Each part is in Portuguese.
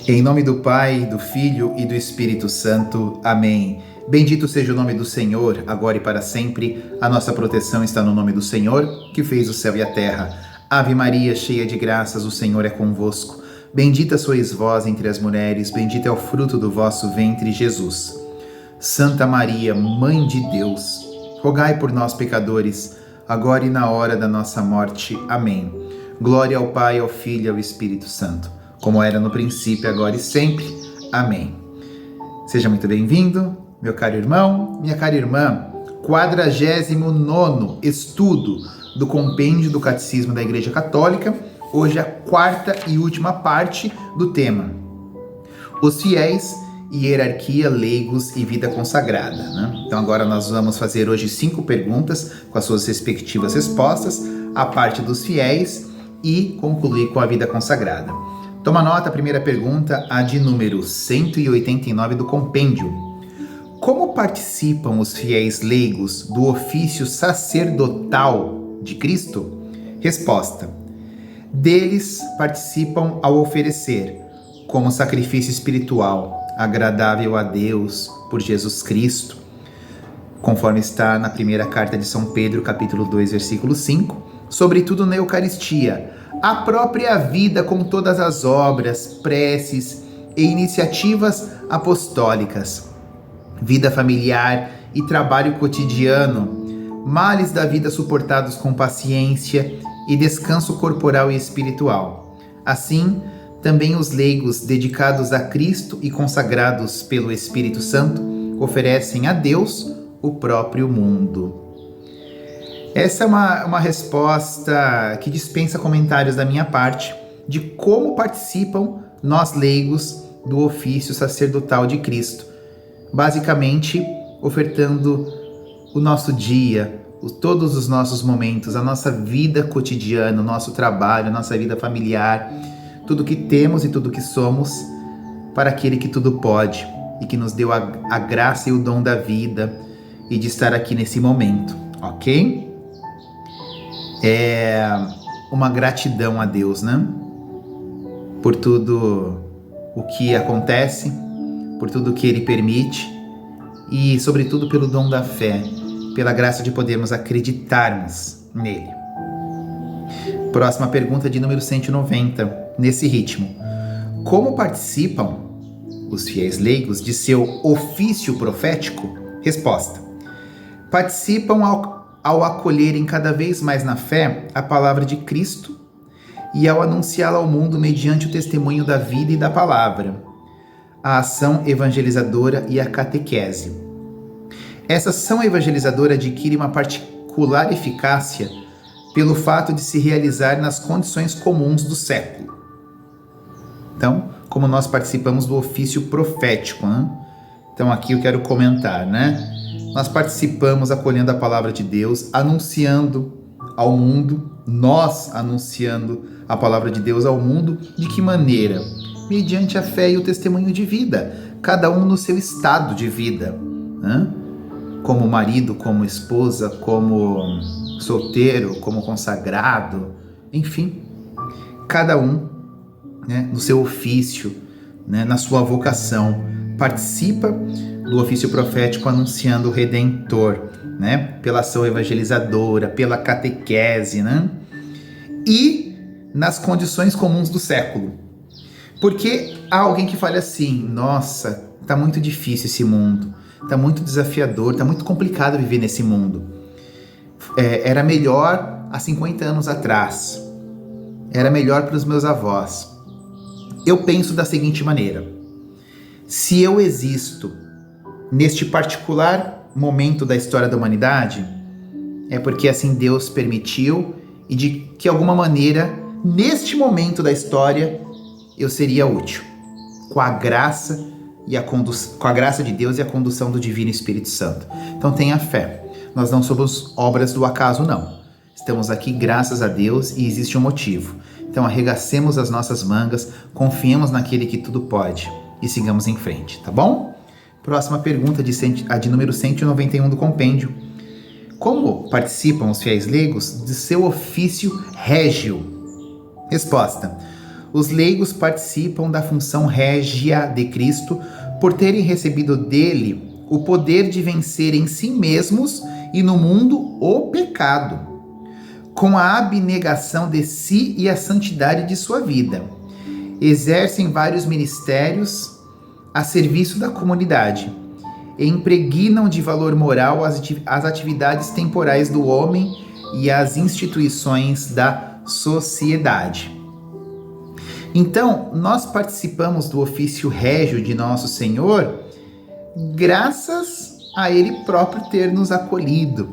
Em nome do Pai, do Filho e do Espírito Santo. Amém. Bendito seja o nome do Senhor, agora e para sempre. A nossa proteção está no nome do Senhor, que fez o céu e a terra. Ave Maria, cheia de graças, o Senhor é convosco. Bendita sois vós entre as mulheres, bendito é o fruto do vosso ventre, Jesus. Santa Maria, Mãe de Deus, rogai por nós, pecadores, agora e na hora da nossa morte. Amém. Glória ao Pai, ao Filho e ao Espírito Santo, como era no princípio, agora e sempre. Amém. Seja muito bem-vindo, meu caro irmão, minha cara irmã. 49º estudo do Compêndio do Catecismo da Igreja Católica. Hoje é a quarta e última parte do tema: os fiéis, hierarquia, leigos e vida consagrada, né? Então agora nós vamos fazer hoje 5 perguntas com as suas respectivas respostas, a parte dos fiéis e concluir com a vida consagrada. Toma nota, a primeira pergunta, a de número 189 do compêndio. Como participam os fiéis leigos do ofício sacerdotal de Cristo? Resposta: deles participam ao oferecer, como sacrifício espiritual, agradável a Deus por Jesus Cristo, conforme está na primeira carta de São Pedro, capítulo 2, versículo 5, sobretudo na Eucaristia, a própria vida com todas as obras, preces e iniciativas apostólicas, vida familiar e trabalho cotidiano, males da vida suportados com paciência e descanso corporal e espiritual. Assim, também os leigos dedicados a Cristo e consagrados pelo Espírito Santo oferecem a Deus o próprio mundo. Essa é uma resposta que dispensa comentários da minha parte de como participam nós leigos do ofício sacerdotal de Cristo. Basicamente, ofertando o nosso dia, todos os nossos momentos, a nossa vida cotidiana, o nosso trabalho, a nossa vida familiar, tudo que temos e tudo que somos, para aquele que tudo pode e que nos deu a graça e o dom da vida e de estar aqui nesse momento, ok? É uma gratidão a Deus, né? Por tudo o que acontece, por tudo o que Ele permite e, sobretudo, pelo dom da fé, pela graça de podermos acreditarmos nele. Próxima pergunta, de número 190, nesse ritmo. Como participam os fiéis leigos de seu ofício profético? Resposta: participam ao acolherem cada vez mais na fé a palavra de Cristo e ao anunciá-la ao mundo mediante o testemunho da vida e da palavra, a ação evangelizadora e a catequese. Essa ação evangelizadora adquire uma particular eficácia pelo fato de se realizar nas condições comuns do século. Então, como nós participamos do ofício profético, né? Então aqui eu quero comentar, né? Nós participamos acolhendo a palavra de Deus, anunciando ao mundo, nós anunciando a palavra de Deus ao mundo. De que maneira? Mediante a fé e o testemunho de vida, cada um no seu estado de vida, né? Como marido, como esposa, como solteiro, como consagrado, enfim, cada um, né, no seu ofício, né, na sua vocação, participa do ofício profético anunciando o Redentor, né, pela ação evangelizadora, pela catequese, né, e nas condições comuns do século. Porque há alguém que fale assim: nossa, tá muito difícil esse mundo, tá muito desafiador, tá muito complicado viver nesse mundo. Era melhor há 50 anos atrás, era melhor para os meus avós. Eu penso da seguinte maneira: se eu existo neste particular momento da história da humanidade, é porque assim Deus permitiu e de que alguma maneira, neste momento da história, eu seria útil, com a graça de Deus e a condução do Divino Espírito Santo. Então tenha fé, nós não somos obras do acaso, não. Estamos aqui graças a Deus e existe um motivo. Então arregacemos as nossas mangas, confiemos naquele que tudo pode e sigamos em frente, tá bom? Próxima pergunta, a de número 191 do compêndio. Como participam os fiéis leigos de seu ofício régio? Resposta: Os leigos participam da função régia de Cristo por terem recebido dele o poder de vencer em si mesmos e no mundo o pecado, com a abnegação de si e a santidade de sua vida. Exercem vários ministérios a serviço da comunidade e impregnam de valor moral as atividades temporais do homem e as instituições da sociedade. Então, nós participamos do ofício régio de Nosso Senhor graças a Ele próprio ter nos acolhido,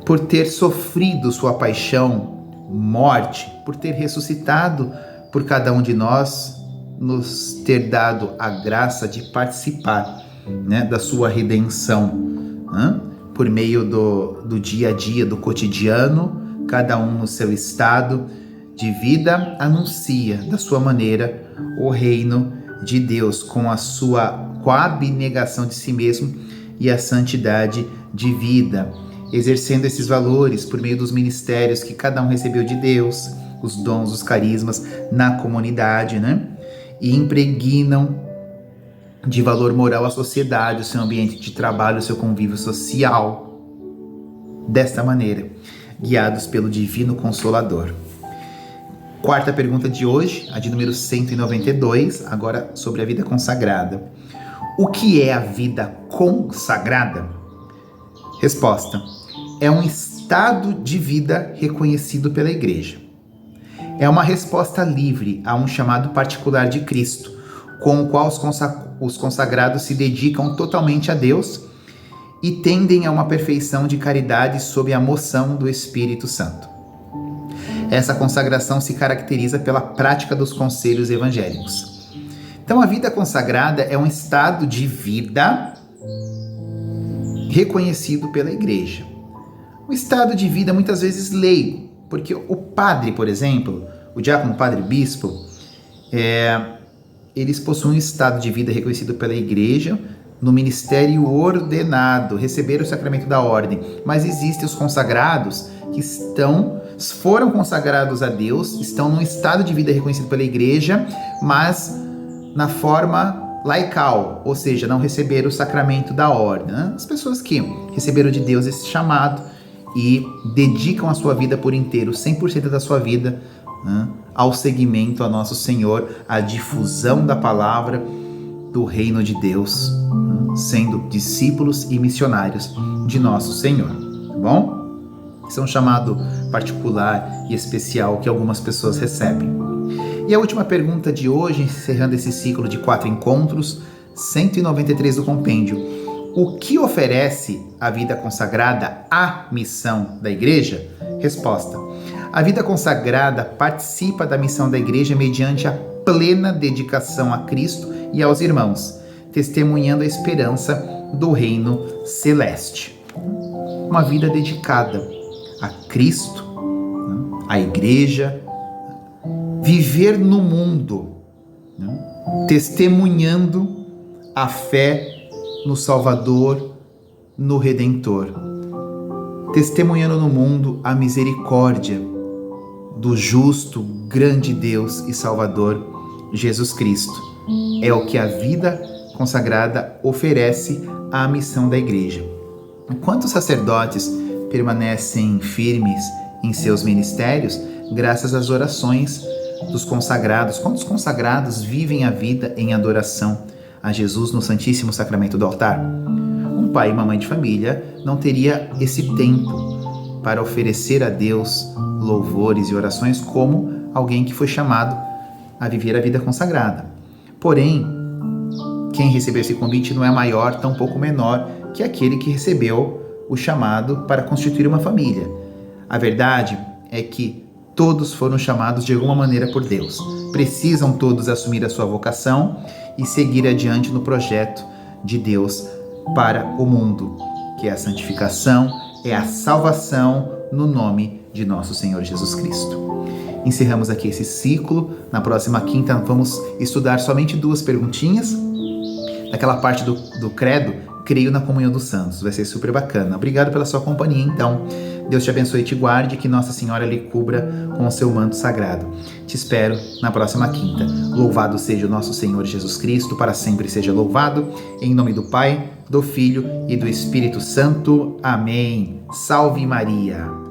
por ter sofrido sua paixão, morte, por ter ressuscitado por cada um de nós, nos ter dado a graça de participar, né, da sua redenção, por meio do dia a dia, do cotidiano, cada um no seu estado de vida anuncia da sua maneira o reino de Deus com a abnegação de si mesmo e a santidade de vida, exercendo esses valores por meio dos ministérios que cada um recebeu de Deus, os dons, os carismas na comunidade, né? E impregnam de valor moral a sociedade, o seu ambiente de trabalho, o seu convívio social. Desta maneira, guiados pelo Divino Consolador. Quarta pergunta de hoje, a de número 192, agora sobre a vida consagrada. O que é a vida consagrada? Resposta: é um estado de vida reconhecido pela Igreja. É uma resposta livre a um chamado particular de Cristo, com o qual os consagrados se dedicam totalmente a Deus e tendem a uma perfeição de caridade sob a moção do Espírito Santo. Essa consagração se caracteriza pela prática dos conselhos evangélicos. Então, a vida consagrada é um estado de vida reconhecido pela Igreja. Um estado de vida muitas vezes leigo, porque o padre, por exemplo, o diácono, o padre bispo, eles possuem um estado de vida reconhecido pela Igreja no ministério ordenado, receberam o sacramento da ordem. Mas existem os consagrados que foram consagrados a Deus, estão num estado de vida reconhecido pela Igreja, mas na forma laical, ou seja, não receberam o sacramento da ordem, né? As pessoas que receberam de Deus esse chamado e dedicam a sua vida por inteiro, 100% da sua vida, né, ao seguimento a Nosso Senhor, à difusão da palavra do reino de Deus, né, sendo discípulos e missionários de Nosso Senhor, tá bom? Esse é um chamado particular e especial que algumas pessoas recebem. E a última pergunta de hoje, encerrando esse ciclo de 4 encontros, 193 do compêndio. O que oferece a vida consagrada à missão da Igreja? Resposta: a vida consagrada participa da missão da Igreja mediante a plena dedicação a Cristo e aos irmãos, testemunhando a esperança do reino celeste. Uma vida dedicada a Cristo, à Igreja, viver no mundo, testemunhando a fé no Salvador, no Redentor, testemunhando no mundo a misericórdia do justo, grande Deus e Salvador, Jesus Cristo. É o que a vida consagrada oferece à missão da Igreja. Enquanto os sacerdotes permanecem firmes em seus ministérios, graças às orações dos consagrados, quando os consagrados vivem a vida em adoração a Jesus no Santíssimo Sacramento do altar, um pai e uma mãe de família não teria esse tempo para oferecer a Deus louvores e orações como alguém que foi chamado a viver a vida consagrada. Porém, quem recebeu esse convite não é maior, tampouco menor que aquele que recebeu o chamado para constituir uma família. A verdade é que todos foram chamados de alguma maneira por Deus. Precisam todos assumir a sua vocação e seguir adiante no projeto de Deus para o mundo, que é a santificação, é a salvação no nome de nosso Senhor Jesus Cristo. Encerramos aqui esse ciclo. Na próxima quinta vamos estudar somente 2 perguntinhas, daquela parte do credo creio na comunhão dos santos. Vai ser super bacana. Obrigado pela sua companhia, então. Deus te abençoe e te guarde, que Nossa Senhora lhe cubra com o seu manto sagrado. Te espero na próxima quinta. Louvado seja o nosso Senhor Jesus Cristo, para sempre seja louvado. Em nome do Pai, do Filho e do Espírito Santo. Amém. Salve Maria.